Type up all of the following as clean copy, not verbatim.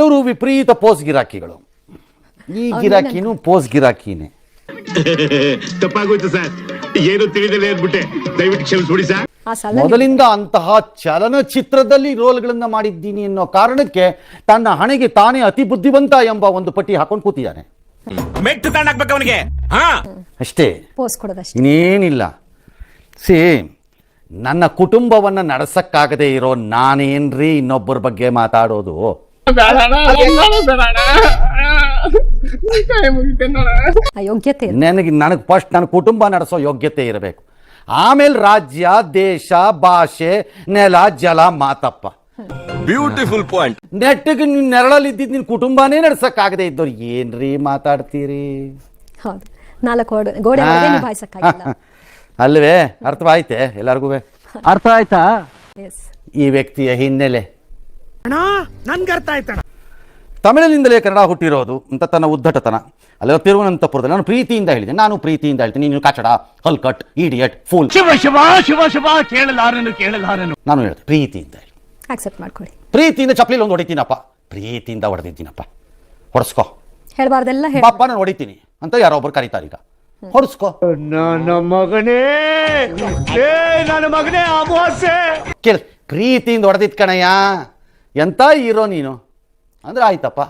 ಕೆಲವರು ವಿಪರೀತ ಪೋಸ್ ಗಿರಾಕಿಗಳು. ಈ ಗಿರಾಕಿನೂ ಪೋಸ್ ಗಿರಾಕಿನೇ. ತಪ್ಪಾಗೋಯ್ತು ಸರ್, ಏನು ತಿಳಿದಲೇ ಅಂದ್ಬಿಟ್ಟೆ, ದಯವಿಟ್ಟು ಕ್ಷಮಿಸ್ಬಿಡಿ ಸರ್. ಮೊದಲಿಂದ ಅಂತಹ ಚಲನಚಿತ್ರದಲ್ಲಿ ರೋಲ್ಗಳನ್ನ ಮಾಡಿದ್ದೀನಿ ಅನ್ನೋ ಕಾರಣಕ್ಕೆ ತನ್ನ ಹಣೆಗೆ ತಾನೇ ಅತಿ ಬುದ್ಧಿವಂತ ಎಂಬ ಒಂದು ಪಟ್ಟಿ ಹಾಕೊಂಡು ಕೂತಿದ್ದಾನೆ. ಅಷ್ಟೇ, ಇನ್ನೇನಿಲ್ಲ. ನನ್ನ ಕುಟುಂಬವನ್ನ ನಡೆಸಕ್ಕಾಗದೆ ಇರೋ ನಾನೇನ್ರಿ ಇನ್ನೊಬ್ಬರ ಬಗ್ಗೆ ಮಾತಾಡೋದು? ನನಗೆ ಫಸ್ಟ್ ನನ್ನ ಕುಟುಂಬ ನಡೆಸೋ ಯೋಗ್ಯತೆ ಇರಬೇಕು, ಆಮೇಲೆ ರಾಜ್ಯ, ದೇಶ, ಭಾಷೆ, ನೆಲ, ಜಲ, ಮಾತಪ್ಪ. Beautiful point. ನೆಟ್ಟಿಗೆ ನಿನ್ ನೆರಳಲ್ಲಿ ಇದ್ದಿದ್ದು ನಿನ್ ಕುಟುಂಬನೇ ನಡ್ಸಕ್ಕಾಗದೆ ಇದ್ದವ್ರು ಏನ್ರಿ ಮಾತಾಡ್ತೀರಿ? ಅಲ್ವೇ? ಅರ್ಥವಾಯ್ತೆ ಎಲ್ಲರಿಗೂ? ಅರ್ಥ ಆಯ್ತಾ ಈ ವ್ಯಕ್ತಿಯ ಹಿನ್ನೆಲೆ? ತಮಿಳಿನಿಂದಲೇ ಕನ್ನಡ ಹುಟ್ಟಿರೋದು ಅಂತ ತನ್ನ ಉದ್ದಟತನ. ಅಲ್ಲ, ತಿರುವನಂತಪುರದಲ್ಲಿ ನಾನು ಪ್ರೀತಿಯಿಂದ ಹೇಳಿದೆ, ನಾನು ಪ್ರೀತಿಯಿಂದ ಹೇಳ್ತೀನಿ, ನೀನು ಕಾಚಡ, ಹಲ್ಕಟ್, ಇಡಿಯಟ್, ಫೂಲ್. ನಾನು ಹೇಳ್ತೆ ಪ್ರೀತಿಯಿಂದ ಹೇಳಿ, ಅಕ್ಸೆಪ್ಟ್ ಮಾಡ್ಕೊಳ್ಳಿ. ಪ್ರೀತಿಯಿಂದ ಚಪ್ಪಲಿ ಒಂದು ಹೊಡಿತೀನಪ್ಪ, ಪ್ರೀತಿಯಿಂದ ಹೊಡೆದಿದ್ದೀನಪ್ಪ, ಹೊಡ್ಸ್ಕೊ. ಹೇಳ್ಬಾರ್ದೆಲ್ಲ ಪಾಪ ನಾನು ಹೊಡಿತೀನಿ ಅಂತ ಯಾರೋ ಒಬ್ರು ಕರೀತಾರೆ, ಈಗ ಹೊಡ್ಸ್ಕೊ. ನನ್ನ ಮಗನೇ ಕೇಳ, ಪ್ರೀತಿಯಿಂದ ಹೊಡೆದಿದ್ ಕಣಯ್ಯ, ಎಂತ ಹೀರೋ ನೀನು ಅಂದ್ರೆ ಆಯ್ತಪ್ಪ.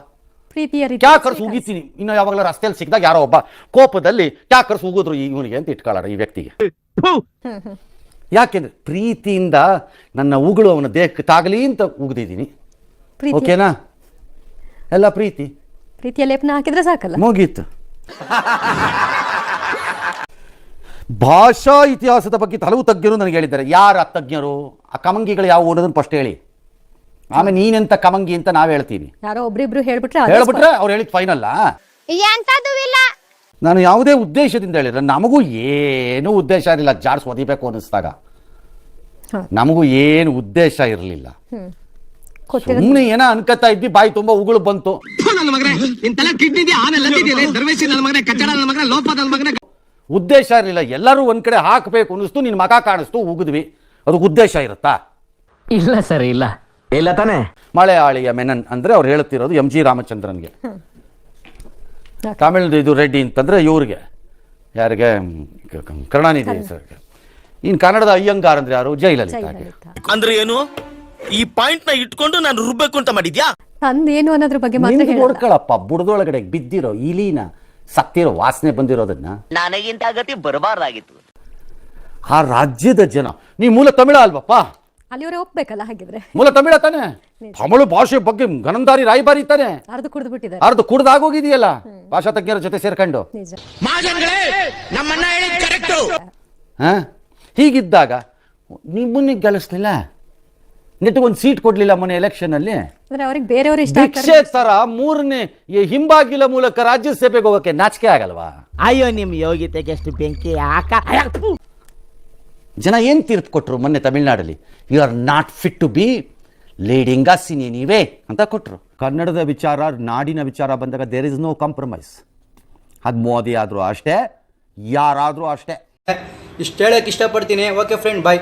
ಕ್ಯಾಕರ್ಸ್ ಉಗಿತೀನಿ. ಇನ್ನು ಯಾವಾಗಲೂ ರಸ್ತೆಯಲ್ಲಿ ಸಿಕ್ಕಿದಾಗ ಯಾರೋ ಒಬ್ಬ ಕೋಪದಲ್ಲಿ ಕ್ಯಾಕರ್ಸ್ ಉಗಿದ್ರು ಇವನಿಗೆ ಅಂತ ಇಟ್ಕೊಳ್ಳೋಣ ಈ ವ್ಯಕ್ತಿಗೆ. ಯಾಕೆಂದ್ರೆ ಪ್ರೀತಿಯಿಂದ ನನ್ನ ಉಗುಳು ಅವನ ದೇಹಕ್ಕೆ ತಾಗಲಿ ಅಂತ ಉಗಿದಿದ್ದೀನಿ. ಓಕೆನಾ? ಎಲ್ಲ ಪ್ರೀತಿಯ ಲೇಪನ ಹಾಕಿದ್ರೆ ಸಾಕಲ್ಲ, ಮುಗೀತು. ಭಾಷಾ ಇತಿಹಾಸದ ಬಗ್ಗೆ ಹಲವು ತಜ್ಞರು ನನಗೆ ಹೇಳಿದ್ದಾರೆ. ಯಾರ ತಜ್ಞರು? ಆ ಕಮಂಗಿಗಳು ಯಾವ ಓದೋದನ್ನು ಫಸ್ಟ್ ಹೇಳಿ, ಆಮೇಲೆ ನೀನೆಂತ ಕಮಂಗಿ ಅಂತ ನಾವ್ ಹೇಳ್ತೀವಿ. ಯಾರೋ ಒಬ್ರಿಬ್ರು ಹೇಳ್ಬಿಟ್ರೆ ಅವ್ರು ಹೇಳಿದ್ ಫೈನಲ್. ನಾನು ಯಾವುದೇ ಉದ್ದೇಶದಿಂದ ಹೇಳಿದ್ರೆ, ನಮಗೂ ಏನು ಉದ್ದೇಶ ಇರಲಿಲ್ಲ. ಜಾಡ್ಸ್ ಒದಿಬೇಕು ಅನ್ನಿಸ್ದಾಗ ನಮಗೂ ಏನು ಉದ್ದೇಶ ಇರಲಿಲ್ಲ. ಸುಮ್ಮನೆ ಏನೋ ಅನ್ಕತಾ ಇದ್ವಿ, ಬಾಯಿ ತುಂಬಾ ಉಗುಳು ಬಂತು. ಉದ್ದೇಶ ಇರಲಿಲ್ಲ. ಎಲ್ಲರೂ ಒಂದ್ ಕಡೆ ಹಾಕಬೇಕು ಅನ್ನಿಸ್ತು, ನಿನ್ ಮಗ ಕಾಣಿಸ್ತು, ಉಗಿದ್ವಿ. ಅದು ಉದ್ದೇಶ ಇರುತ್ತಾ? ಇಲ್ಲ ಸರ್, ಇಲ್ಲ ಇಲ್ಲ ತಾನೆ. ಮಳೆಯಾಳಿಯ ಮೆನನ್ ಅಂದ್ರೆ ಅವ್ರು ಹೇಳ್ತಿರೋದು ಎಂ ಜಿ ರಾಮಚಂದ್ರನ್ಗೆ. ತಮಿಳ್ದು ಇದು ರೆಡ್ಡಿ ಅಂತಂದ್ರೆ ಇವ್ರಿಗೆ, ಯಾರಿಗೆ? ಕರುಣಾನಿಧಿ ಸರ್ಗೆ. ಇನ್ ಕನ್ನಡದ ಅಯ್ಯಂಗಾರ್ ಅಂದ್ರೆ ಯಾರು? ಜಯಲಲಿತಾ. ಅಂದ್ರೆ ಏನು? ಈ ಪಾಯಿಂಟ್ ನ ಇಟ್ಕೊಂಡು ನಾನು ರುಬ್ಬೇಕು ಅಂತ ಮಾಡಿದ್ಯಾ? ಅಂದೇನು ಅನ್ನೋದ್ರ ಬಗ್ಗೆ ನೋಡ್ಕೊಳಪ್ಪ. ಬುಡದೊಳಗಡೆ ಬಿದ್ದಿರೋ ಇಲಿನ, ಸತ್ತಿರೋ ವಾಸನೆ ಬಂದಿರೋದನ್ನ ನನಗಿಂತ ಗತಿ ಬರಬಾರ್ದಾಗಿತ್ತು. ಆ ರಾಜ್ಯದ ಜನ, ನೀ ಮೂಲ ತಮಿಳ ಅಲ್ವಪ್ಪ? ಅಲ್ಲಿವರೇ ಒಪ್ಬೇಕಲ್ಲ. ಹಾಗಿದ್ರೆ ಮೂಲ ತಮಿಳ ತಾನೆ? ತಮಿಳು ಭಾಷೆ ಬಗ್ಗೆ ಗನಂದಾರಿ ರಾಯಭಾರಿ ತಾನೆ? ಅರ್ಧ ಕುಡ್ದಾಗೋಗಿದೆಯಲ್ಲ ಭಾಷಾ ತಜ್ಞರ ಜೊತೆ ಸೇರ್ಕೊಂಡು. ಹೀಗಿದ್ದಾಗ ನಿಮ್ಮನ್ನ ಗೆಲ್ಲಿಸ್ಲಿಲ್ಲ, ನೆಟ್ಟಿಗೊಂದು ಸೀಟ್ ಕೊಡ್ಲಿಲ್ಲ ಮೊನ್ನೆ ಎಲೆಕ್ಷನ್ ಅಲ್ಲಿ. ಭಿಕ್ಷೆ ತರ ಮೂರನೇ ಹಿಂಬಾಗಿಲ ಮೂಲಕ ರಾಜ್ಯಸಭೆಗೆ ಹೋಗಕ್ಕೆ ನಾಚಿಕೆ ಆಗಲ್ವಾ? ಅಯ್ಯೋ, ನಿಮ್ ಯೋಗ್ಯತೆಗೆ ಎಷ್ಟು ಬೆಂಕಿ ಹಾಕ. ಜನ ಏನ್ ತೀರ್ಪು ಕೊಟ್ರು ಮೊನ್ನೆ ತಮಿಳ್ನಾಡಲ್ಲಿ? You are not fit to be leading us in anyway ಅಂತ ಕೊಟ್ರು. ಕನ್ನಡದ ವಿಚಾರ, ನಾಡಿನ ವಿಚಾರ ಬಂದಾಗ ದೇರ್ ಇಸ್ ನೋ ಕಾಂಪ್ರಮೈಸ್. ಅದು ಮೋದಿ ಆದ್ರೂ ಅಷ್ಟೇ, ಯಾರಾದ್ರೂ ಅಷ್ಟೇ. ಇಷ್ಟು ಹೇಳಕ್ಕೆ ಇಷ್ಟಪಡ್ತೀನಿ. ಓಕೆ ಫ್ರೆಂಡ್, ಬಾಯ್.